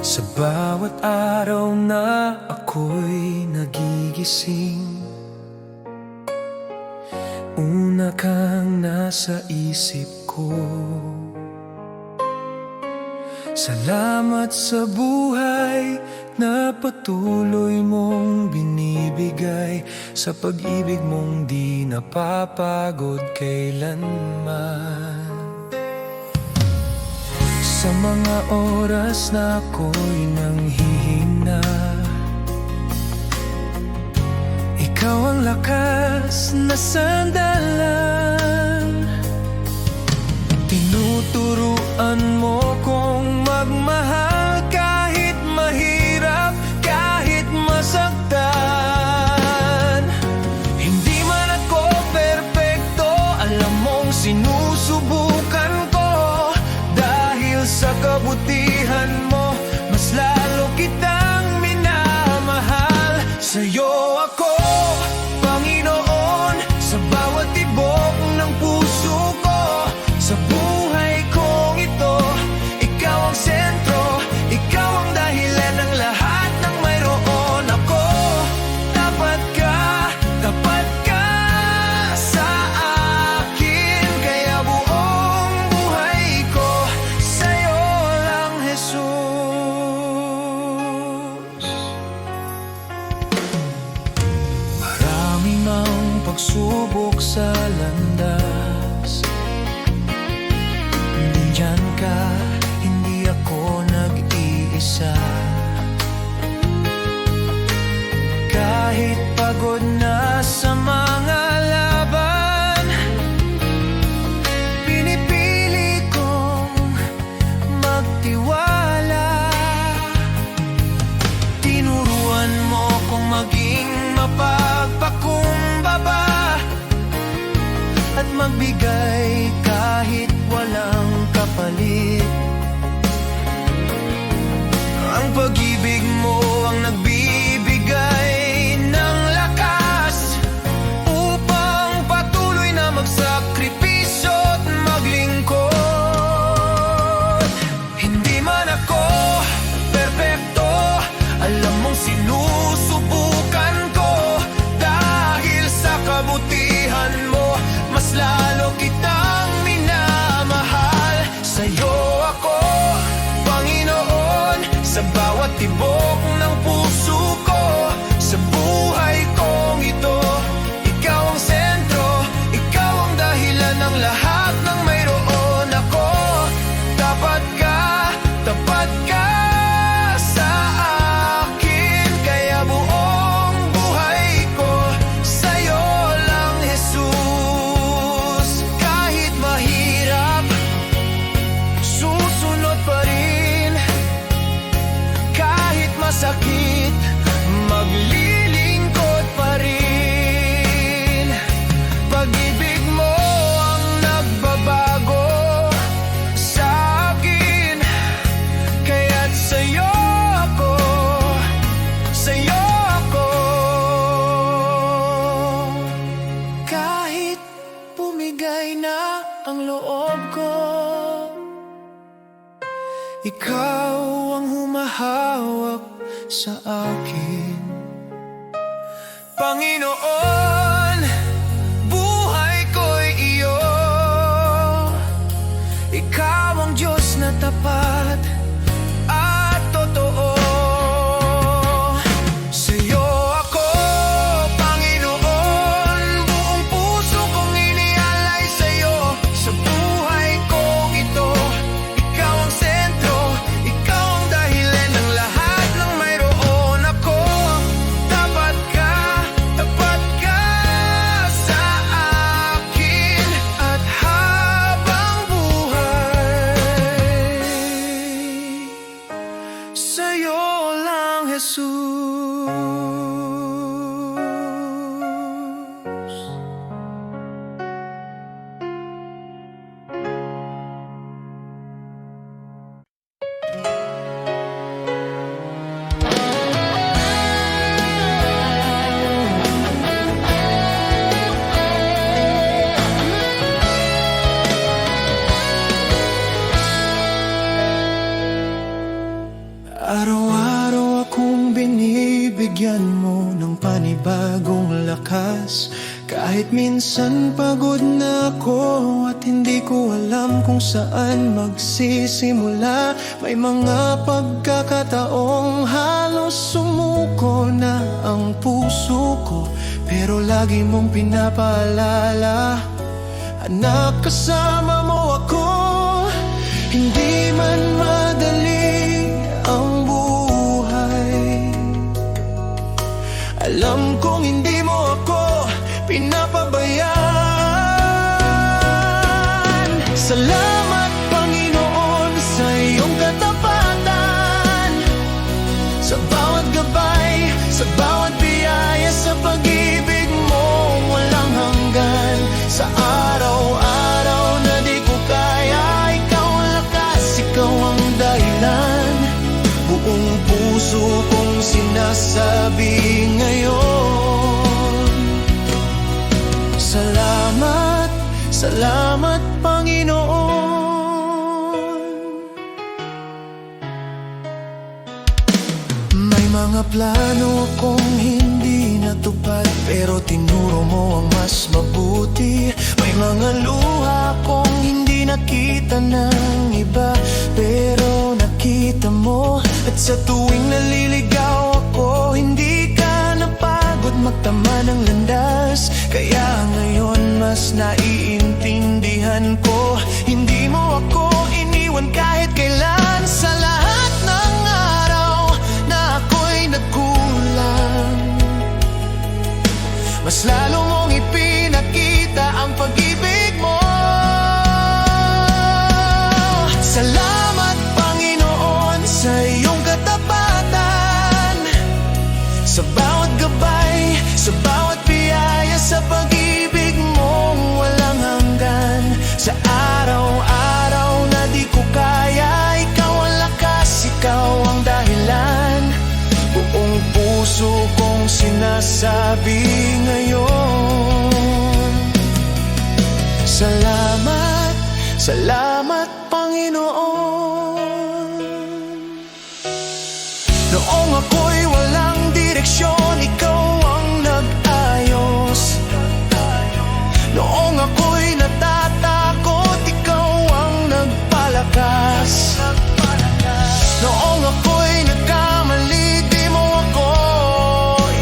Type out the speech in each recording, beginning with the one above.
Sa bawat araw na ako'y nagigising, una kang nasa isip ko. Salamat sa buhay na patuloy mong binibigay, sa pag-ibig mong di napapagod kailanman. Sa mga oras na ako'y nanghihina, ikaw ang lakas na sandalan. Tinuturuan mo kong magmahal kahit mahirap, kahit masaktan. Hindi man ako perpekto, alam mong sinusubukan ko. Sa kabutihan mo, mas lalo kitang minamahal. Sa'yo ako, Panginoon, sa bawat tibok ng puso ko. Sa buhay kong ito, ikaw ang sentro, ikaw ang dahilan ng lahat ng mayroon ako. Tapat ka sa akin, kaya buong buhay ko sa'yo lang, Jesus. Maraming ang pagsubok sa landas, nandyan ka, hindi ako nag-iisa. Kahit pagod na sa mga laban, pinipili kong magtiwala. Tinuruan mo kong maging mapagpakumbaba at magbigay kahit walang kapalit. Ang pag-ibig mo ang nagbibigay ng lakas upang patuloy na magsakripisyo at maglingkod. Hindi man ako perpekto, alam mong sinusubukan ko. Dahil sa kabutihan mo, mas lalo kitang minamahal. Sa'yo ako, Panginoon, sa bawat tibok ng puso ko. Sa buhay kong ito, ikaw ang sentro, ikaw ang dahilan ng lahat ng mayroon ako. Tapat ka sa akin, kaya buong buhay ko sa'yo lang, Jesus. Kahit mahirap, susunod pa rin. Kahit masakit, maglilingkod pa rin. Pag-ibig mo ang nagbabago sa akin, kaya't sa'yo ako, sa'yo ako. Kahit pumigay na ang loob ko, ikaw ang humahawak sa akin. Panginoon, buhay ko'y iyo. Ikaw ang Diyos na tapat at totoo. Sa'yo ako, Panginoon, buong puso kong inialay sa'yo. Sa buhay kong ito, ikaw ang sentro, ikaw ang dahilan ng lahat ng mayroon ako. Tapat ka sa akin, at habang buhay, sa'yo lang, Jesus. binibigyan mo ng panibagong lakas. Kahit minsan pagod na ako at hindi ko alam kung saan magsisimula. May mga pagkakataong halos sumuko na ang puso ko, pero lagi mong pinapaalala, anak, kasama mo ako. Hindi man madali ang buhay, alam kong hindi mo ako pinapabayaan. Salamat, Panginoon, sa iyong katapatan, sa bawat gabay, sa bawat biyaya, sa pag-ibig mo walang hanggan. Sa araw-araw na di ko kaya, ikaw ang lakas, ikaw ang dahilan. Buong puso kong sinasabi ngayon, salamat, salamat, Panginoon. May mga plano akong hindi natupad, pero tinuro mo ang mas mabuti. May mga luha akong hindi nakita ng iba, pero nakita mo. At sa tuwing naliligaw ako, hindi ka napagod magtama ng landas. Kaya ngayon mas naiintindihan ko, hindi mo ako iniwan kahit kailan. Sa lahat ng araw na ako'y nagkulang, mas lalo mong ipinakita ang pag-ibig mo. Salamat, Panginoon, sa iyong katapatan, sa bawat gabay, sa bawat biyaya, sa pag-ibig mo walang hanggan. Sa araw-araw na di ko kaya, ikaw ang lakas, ikaw ang dahilan. Buong puso kong sinasabi ngayon, salamat, salamat, Panginoon. Noong ako'y walang direksyon, ikaw ang nag-ayos. Noong ako'y natatakot, ikaw ang nagpalakas. Noong ako'y nagkamali, di mo ako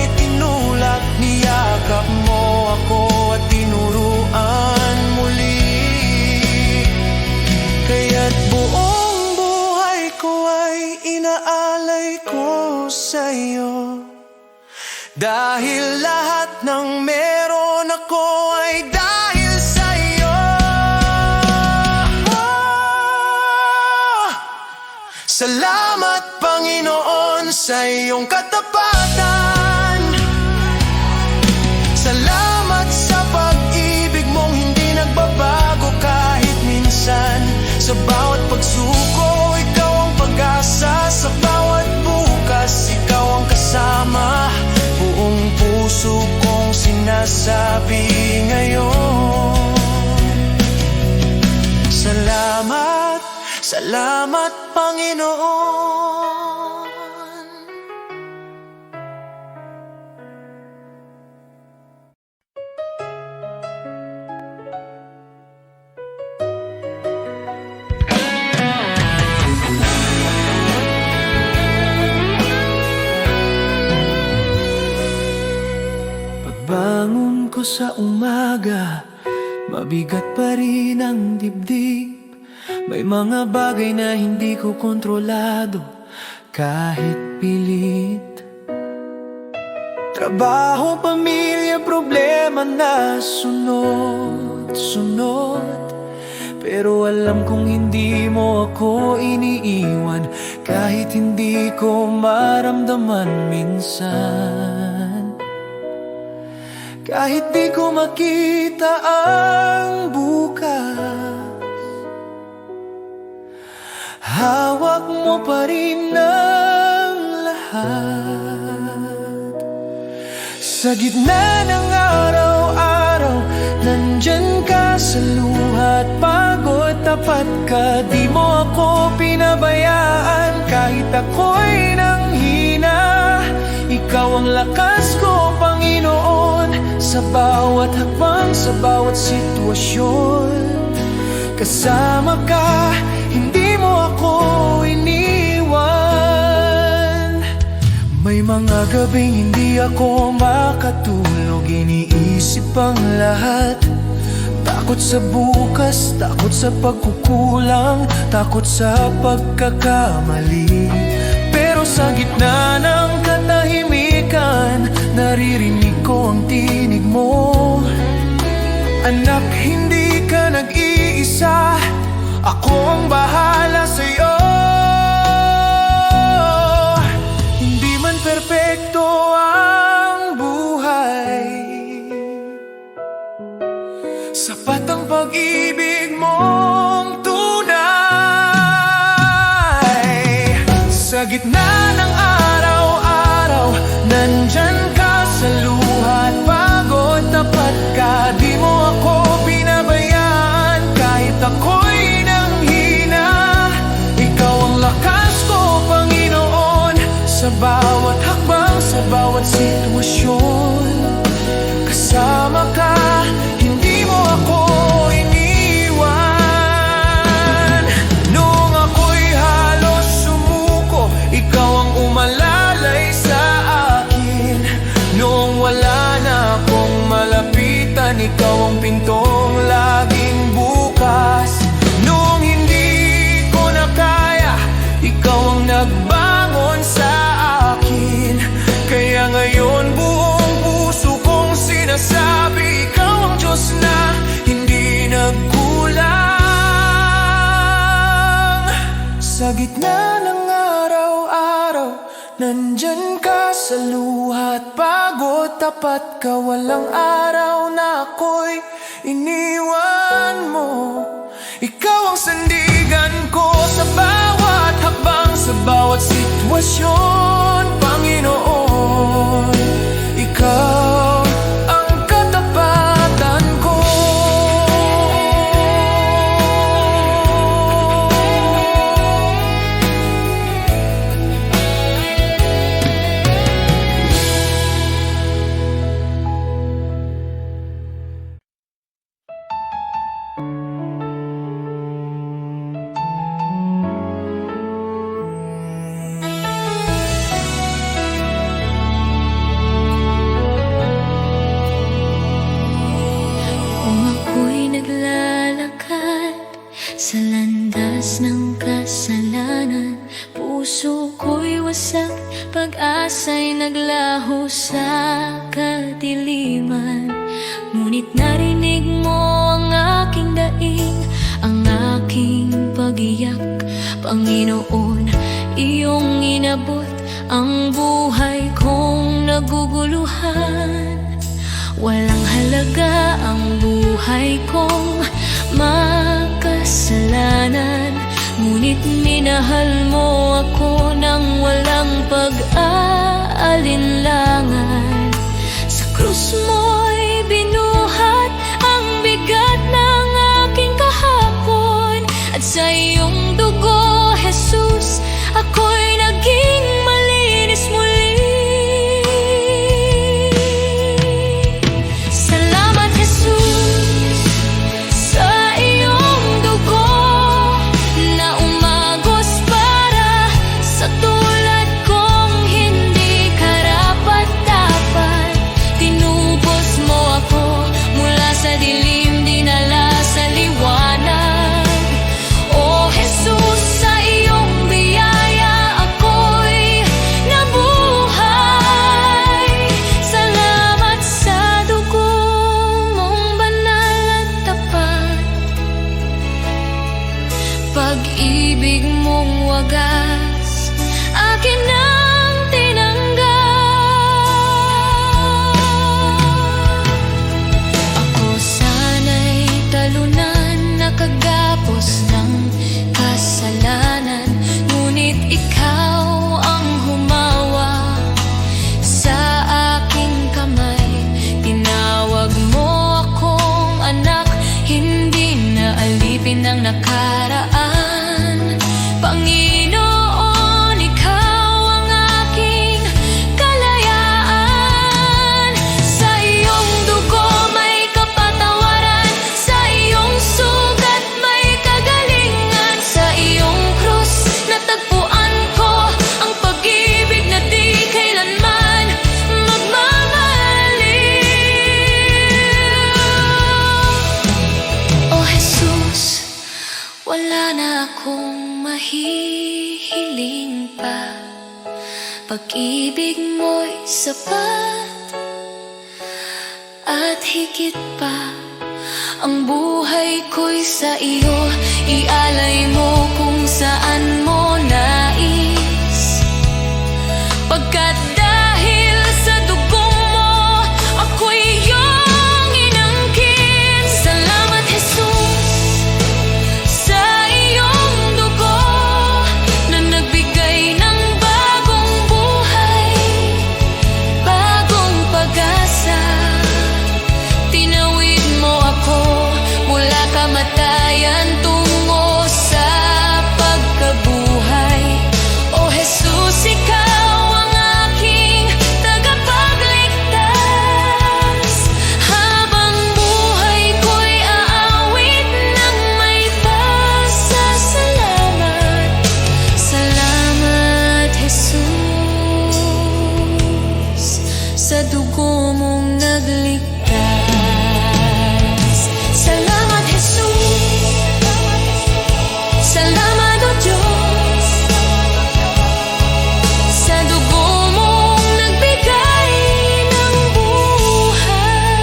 itinulak. Niyakap mo ako at tinuruan muli. Kaya't buong buhay ko ay inaalay ko sa'yo, dahil lahat ng meron ako ay dahil sa'yo. Salamat, Panginoon, sa iyong katapatan. Salamat sa pag-ibig mong hindi nagbabago kahit minsan. Sa bawat pagsuko, ikaw ang pag-asa. Sa bawat bukas, ikaw ang kasama. Buong puso kong sinasabi ngayon, salamat, salamat, Panginoon. Pagbangon ko sa umaga, mabigat pa rin ang dibdib. May mga bagay na hindi ko kontrolado kahit pilit. Trabaho, pamilya, problema na sunod-sunod. Pero alam kong hindi mo ako iniiwan, kahit hindi ko maramdaman minsan. Kahit di ko makita ang bukas, hawak mo pa rin ang lahat. Sa gitna ng araw-araw, nandyan ka sa luha at pagod. Tapat ka, di mo ako pinabayaan. Kahit ako'y nanghina, ikaw ang ang lakas ko, Panginoon, sa bawat hakbang, sa bawat sitwasyon. Kasama ka, hindi mo ako iniwan. May mga gabing hindi ako makatulog, iniisip ang lahat. Takot sa bukas, takot sa pagkukulang, takot sa pagkakamali. Pero sa gitna ng katahimikan, naririnig ko ang tinig mo. Anak, hindi ka nag-iisa, ako ang bahala sa'yo. Hindi man perpekto ang buhay, sapat ang pag-ibig mong tunay. Sa gitna ng araw-araw, nandyan ka sa luha at pagod. Tapat ka, di mo ako pinabayaan kahit ako'y nanghina. Ikaw ang lakas ko, Panginoon, sa bawat hakbang, sa bawat sitwasyon. Kasama ka, hindi mo ako iniwan. Noong ako'y halos sumuko, ikaw ang umalalay sa akin. Noong wala na akong malapitan, ikaw ang pintong laging bukas. Noong hindi ko na kaya, ikaw ang nagbangon sa akin. Kaya ngayon buong puso kong sinasabi, ikaw ang Diyos na hindi nagkulang. Sa gitna ng araw-araw, nandyan ka sa luha at pagod. Tapat ka, walang araw na ako'y iniwan mo. Ikaw ang sandigan ko sa bawat hakbang, sa bawat sitwasyon, Panginoon. Ikaw ang katapatan ko. Kung ako'y naglalakad sa landas ng kasalanan, puso ko'y wasak, pag-asa'y naglaho sa kadiliman. Ngunit narinig mo ang aking daing, ang aking pag-iyak. Panginoon, iyong inabot ang buhay kong naguguluhan. Walang halaga ang buhay kong makasalanan, ngunit minahal mo ako ng walang pag-aalinlangan. Sa krus mo'y binuhat ang bigat ng aking kahapon, at sa iyong dugo, Jesus, ako'y naging malinis muli. Salamat, Jesus, sa iyong dugo na umagos pa pag-ibig mo'y sapat at higit pa. Ang buhay ko'y sa iyo, ialay mo kung saan mo nais. Pagkat dahil sa dugo mo, ako'y iyong inangkin. Salamat Jesus sa iyong dugo na nagbigay ng bagong buhay, bagong pag-asa. Tinawid mo ako mula kamatayan tungo sa pagkabuhay. O Jesus, ikaw ang aking tagapagligtas. Habang buhay ko'y aawit ng may pasasalamat. Salamat Jesus sa dugo mong nagligtas. Salamat Jesus, salamat o Diyos sa dugo mong nagbigay ng buhay.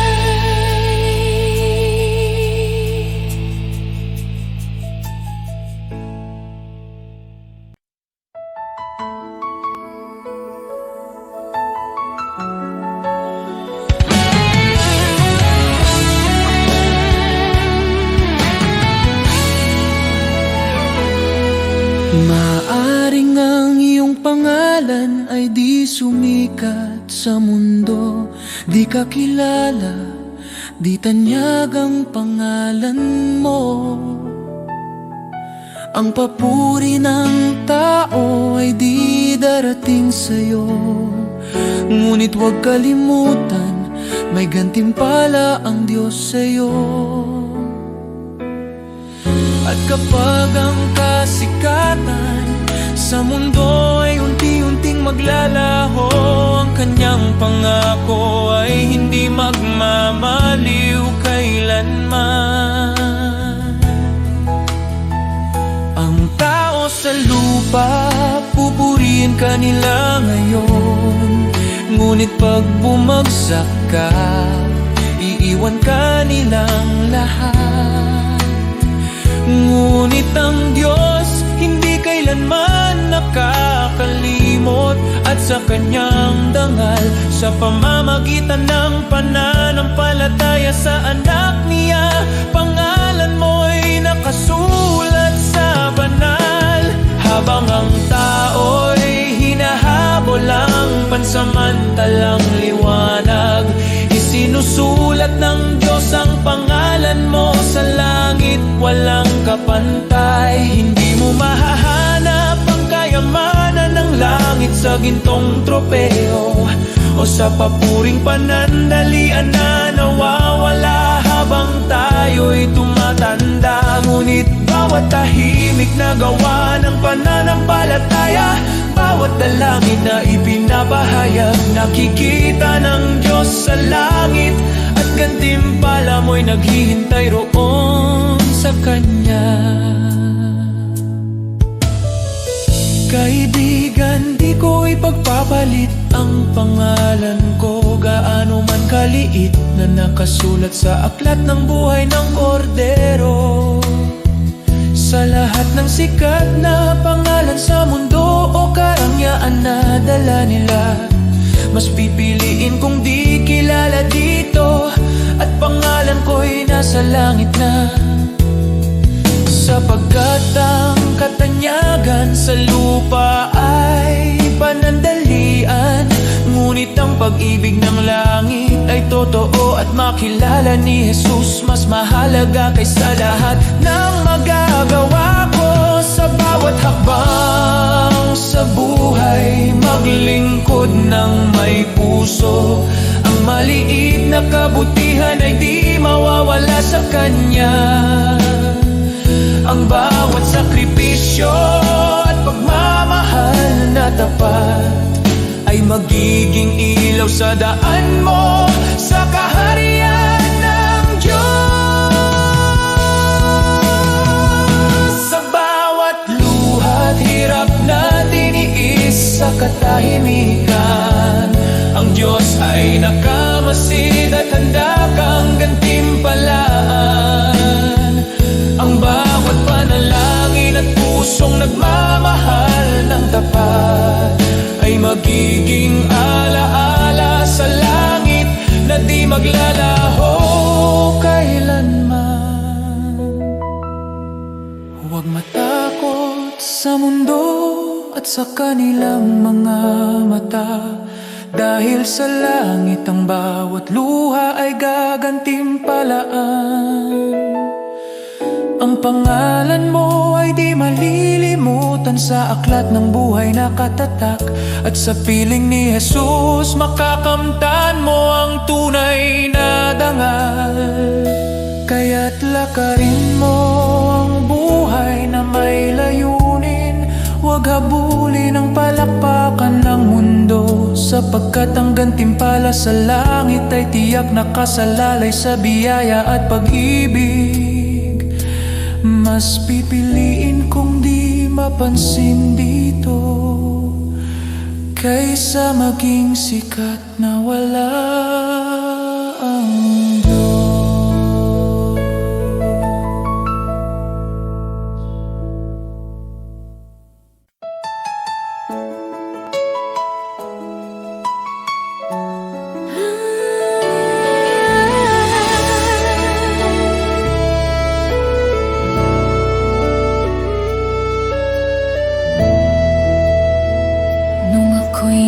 Maaring ang iyong pangalan ay di sumikat sa mundo, di ka kilala, di tanyag ang pangalan mo. Ang papuri ng tao ay di darating sa'yo, ngunit huwag kalimutan, may gantimpala ang Diyos sa'yo. At kapag ang kasikatan sa mundo ay unti-unting maglalaho, ang kanyang pangako ay hindi magmamaliw kailanman. Ang tao sa lupa, pupurihin ka nila ngayon, ngunit pag bumagsak ka, iiwan ka nilang lahat. Ngunit ang Diyos hindi kailanman nakakalimot, at sa kanyang dangal, sa pamamagitan ng pananampalataya sa anak niya, pangalan mo'y nakasulat sa banal. Habang ang tao'y hinahabol ang pansamantalang liwanag, isinusulat ng Diyos ang pangalan mo sa langit, walang kapantay. Hindi mo mahahanap ang kayamanan ng langit sa gintong tropeo o sa papuring panandalian na nawawala habang tayo'y tumatanda. Ngunit bawat tahimik na gawa ng pananampalataya, bawat dalangin na ipinapahayag, nakikita ng Diyos sa langit, at gantimpala mo'y naghihintay roon sa Kanya. Kaibigan, di ko ipagpapalit ang pangalan ko, gaano man kaliit, na nakasulat sa aklat ng buhay ng Kordero. Sa lahat ng sikat na pangalan sa mundo o karangyaan na dala nila, mas pipiliin kong di kilala dito, at pangalan ko'y nasa langit na. Sapagkat ang katanyagan sa lupa ay panandalian, ngunit ang pag-ibig ng langit ay totoo, at makilala ni Jesus mas mahalaga kaysa lahat ng magagawa ko. Sa bawat hakbang sa buhay, maglingkod ng may puso, ang maliit na kabutihan ay di mawawala sa Kanya. Ang bawat sakripisyo at pagmamahal na tapat ay magiging ilaw sa daan mo sa kaharian ng Diyos. Sa bawat luha at hirap na tiniis sa katahimikan. Ang Diyos ay nakamasid at handa kang gantimpalaan. Ang bawat panalangin at pusong nagmamahal ng tapat ay magiging alaala sa langit na di maglalaho kailanman. Huwag matakot sa mundo at sa kanilang mga mata, dahil sa langit ang bawat luha ay gagantimpalaan. Ang pangalan mo ay di malilimutan sa aklat ng buhay na katatak, at sa piling ni Jesus makakamtan mo ang tunay na dangal. Kaya't lakarin mo ang buhay na may layunin, huwag habulin ang palakpakan ng mundo, sapagkat ang gantimpala sa langit ay tiyak nakasalalay sa biyaya at pag-ibig. Mas pipiliin kong di mapansin dito kaysa maging sikat na wala ang Diyos.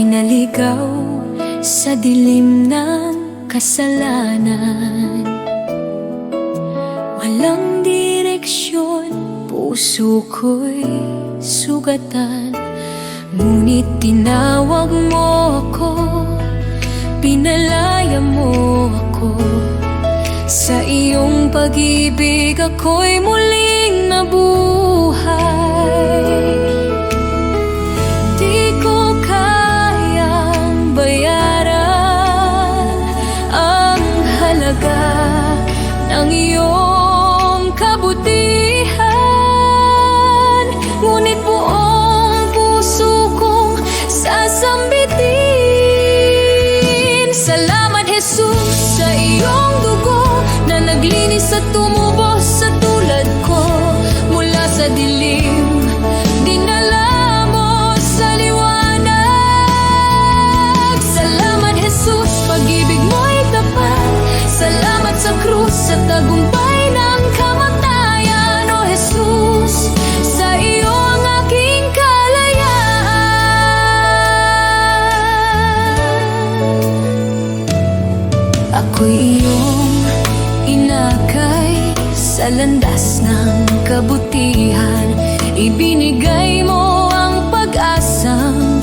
Naligaw sa dilim ng kasalanan, walang direksyon, puso ko'y sugatan. Ngunit tinawag mo ako, pinalaya mo ako. Sa iyong pag-ibig ako'y muling nabuhay. Ang iyong kabutihan, ngunit buong puso kong sasambitin. Salamat Jesus sa iyong dugo na naglinis at tumubos sa tulad ko. Mula sa dilim, dinala mo sa liwanag. Salamat Jesus, pag-ibig mo'y tapat. Salamat sa krus sa tagumpay ng kamatayan. O Jesus, sa iyo ang aking kalayaan. Ako'y iyong inakay sa landas ng kabutihan. Ibinigay mo ang pag-asang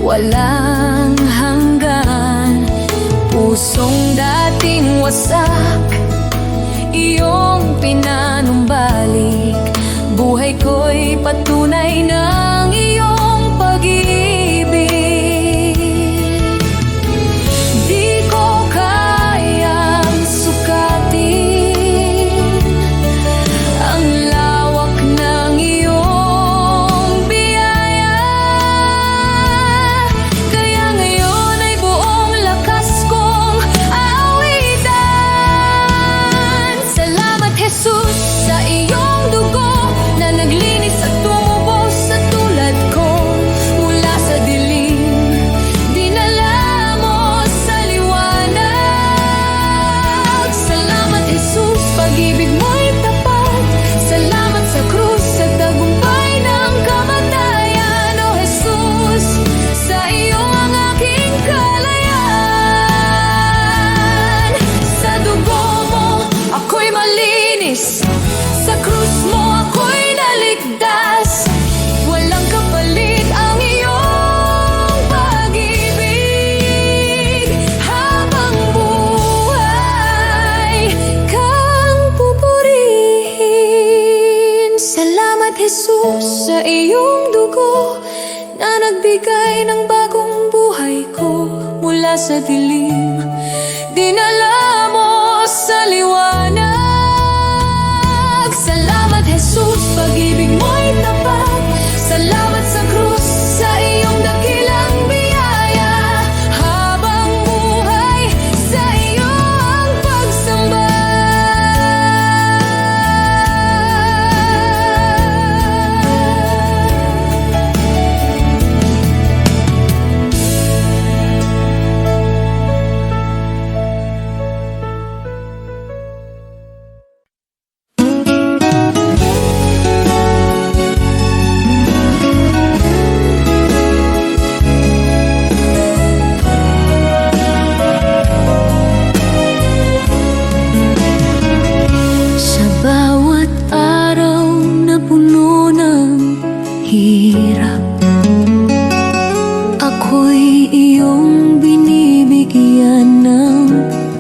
walang hanggan. Pusong dating wasak, iyong pinanumbalik. Buhay ko'y patunay ng iyong pag-ibig. Di ko kayang sukatin ang lawak ng iyong biyaya. Kaya ngayon ay buong lakas kong awitan. Salamat Jesus sa iyong dugo na naglinis at tumubos sa tulad ko. Mula sa dilim, dinala mo sa liwanag. Salamat Jesus, pag-ibig mo'y tapat. Salamat sa krus sa tagumpay ng kamatayan. O Jesus, sa iyo ang aking kalayaan. Sa dugo mo ako'y malinis, sa krus mo ako'y naligtas. Walang kapalit ang iyong pag-ibig. Habang buhay kang pupurihin. Salamat Jesus sa iyong dugo na nagbigay ng bagong buhay ko. Mula sa dilim, dinala mo sa liwanag. Salamat Jesus, pag-ibig mo'y tapat. Salamat sa krus, sa iyong dakilang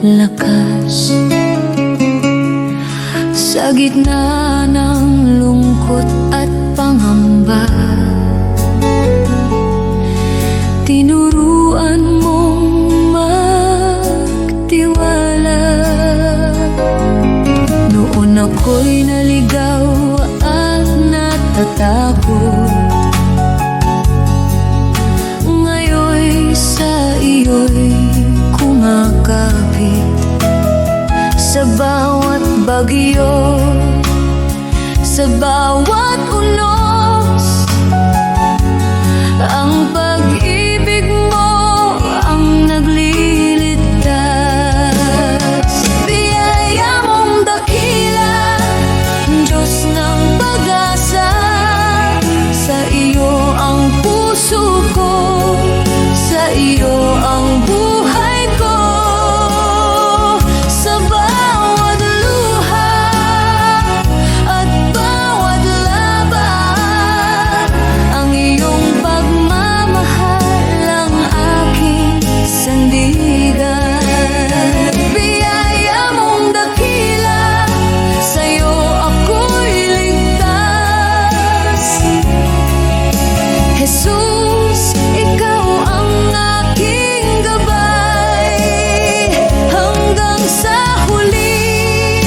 lakas. Sa gitna ng lungkot at pangamba, tinuruan mong magtiwala. Noon ako'y naligaw at natatakot, ngayon'y sa iyo'y kumakapit. Sa bawat bagyo, sa bawat unos, ang pag-ibig mo ang nagliligtas. Biyaya mong dakila, Diyos ng pag-asa, sa iyo ang puso ko, sa iyo ang buhay ko. Sa bawat luha at bawat laban, ang iyong pagmamahal ang aking sandigan. Biyaya mong dakila, sa'yo ako'y ligtas. Jesus, ikaw ang aking gabay, hanggang sa huli.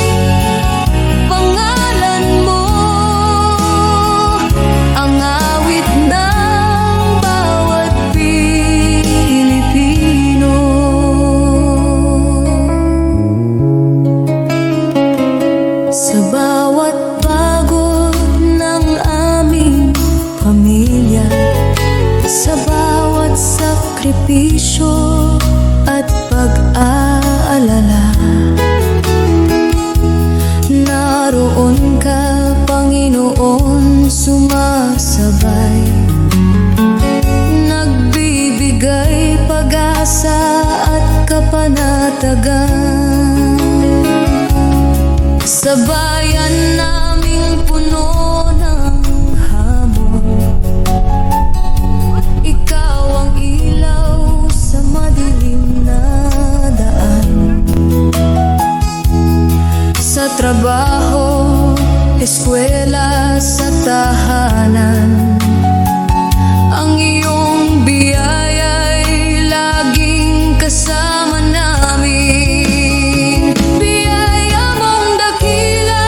Pangalan mo ang awit ng bawat Pilipino. Sa bawat pagod ng aming pamilya, sa bawat sakripisyo at pag-aalala, naroon ka, Panginoon, sumasabay, nagbibigay pag-asa at kapanatagan. Sa bayan naming puno ng hamon, ikaw ang ilaw sa madilim na daan. Sa trabaho, eskwela, sa tahanan, ang iyong biyaya'y laging kasama namin. Biyaya mong dakila,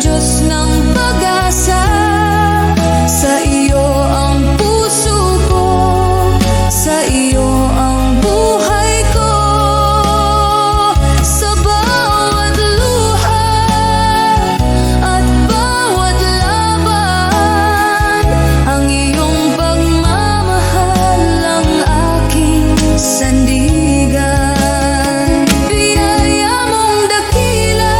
Diyos ng pag-asa, sa iyo ang puso ko, sa iyo ang buhay ko. Sa bawat luha at bawat laban, ang iyong pagmamahal ang aking sandigan. Biyaya mong dakila,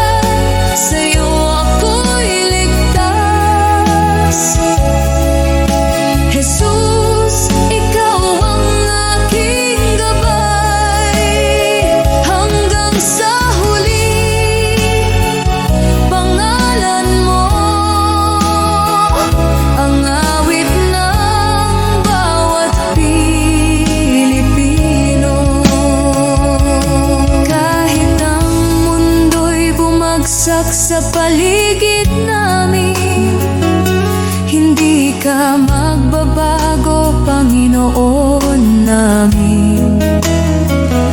sa'yo ako'y ligtas. Jesus, ikaw ang aking gabay, hanggang sa huli. Pangalan mo ang awit ng bawat Pilipino. Kahit ang mundo'y bumagsak sa paligid namin, hindi ka magbabago, Panginoon namin.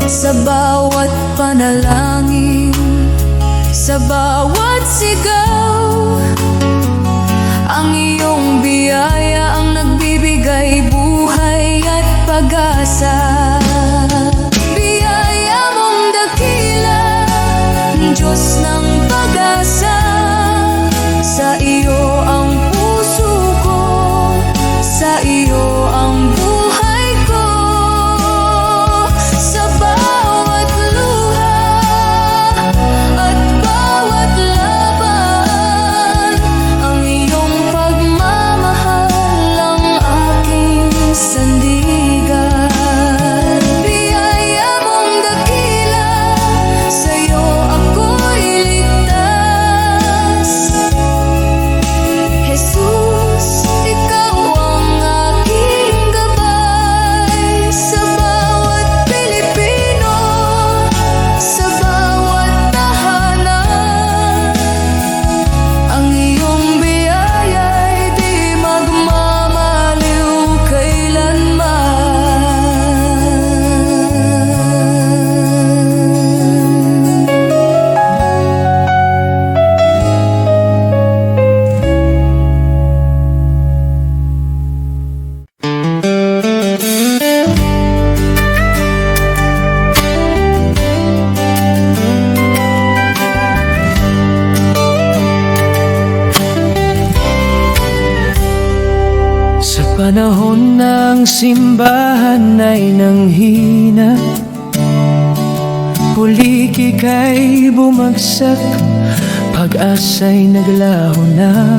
Sa bawat panalangin, sa bawat sigaw, ang iyong biyaya ang nagbibigay buhay at pag-asa. Biyaya mong dakila, Diyos ng pag-asa, Panahon ng simbahan ay nanghina, puliki kay bumagsak, pag-asa'y naglaho na.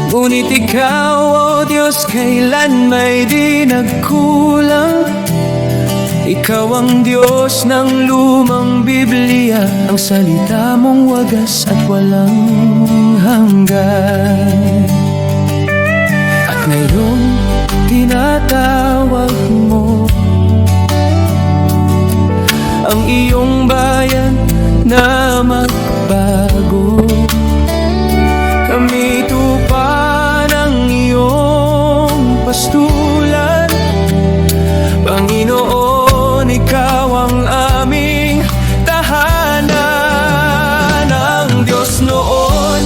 Ngunit ikaw, o Diyos, kailan may di nagkulang. Ikaw ang Diyos ng lumang Biblia, ang salita mong wagas at walang hanggan. At ngayon, tinatawag mo ang iyong bayan na magbago. Kami tupa ng iyong pastulan, Panginoon, ikaw ang aming tahanan. Ang Diyos noon,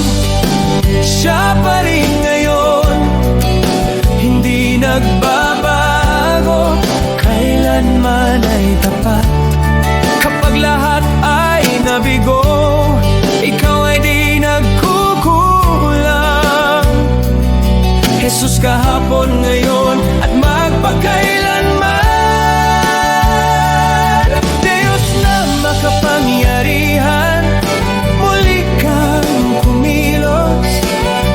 siya pa rin ngayon, hindi nagbabago, kailanman ay tapat. Kapag lahat ay nabigo, ikaw ay di nagkukulang. Jesus, kahapon, ngayon at magpakailanman. Diyos na makapangyarihan, muli kang kumilos.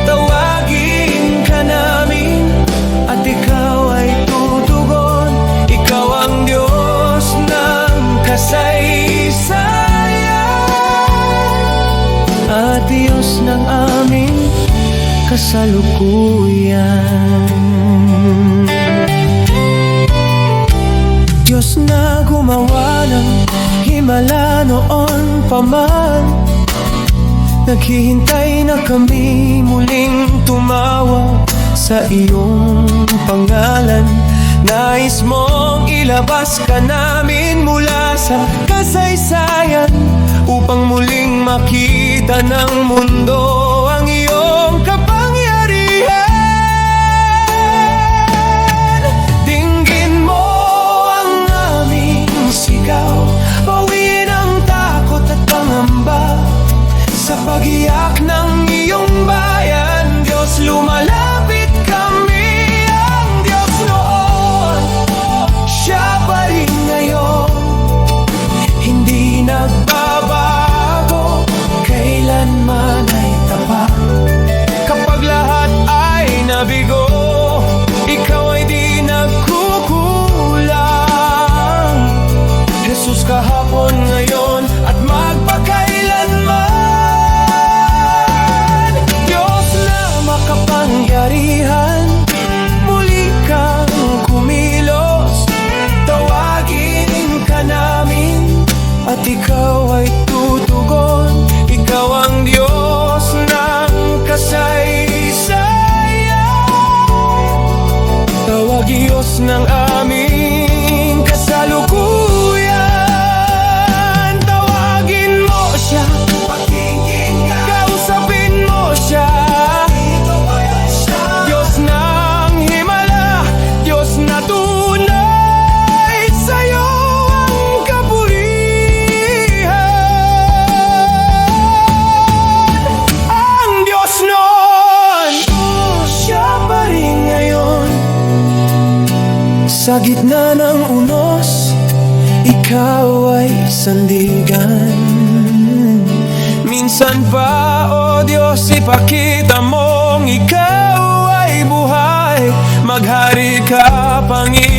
Tawagin ka namin at ikaw ay tutugon. Ikaw ang Diyos ng kasaysayan at Diyos ng aming kasalukuyan. Diyos na gumawa ng himala noon pa man, naghihintay na kami muling tumawag sa iyong pangalan. Nais mong ilabas ka namin mula sa kasaysayan, upang muling makita ng mundo ang iyong kapangyarihan. Dinggin mo ang aming sigaw, bawiin ang takot at pangamba. Sa pag-iyak ng iyong bayan, Diyos, lumalapit kami. Ang Diyos noon, siya pa rin ngayon, hindi nagbabago, kailanman ay tapat. Kapag lahat ay nabigo, ikaw ay di nagkukulang. Jesus, kahapon, ngayon at magpakailanman. Diyos na makapangyarihan, muli kang kumilos. Tawagin ka namin at ikaw ay tutugon. Ikaw ang Diyos ng kasaysayan, tawag Diyos ng aming kasalukuyan. Tawagin mo siya, kausapin mo siya. Diyos ng himala, Diyos na tunay, sa'yo ang kapurihan. Ang Diyos noon, siya pa rin ngayon. Sa gitna ng unos, ikaw ay sandigan. Minsan pa, o Diyos, ipakita mong ikaw ay buhay. Maghari ka, Panginoon.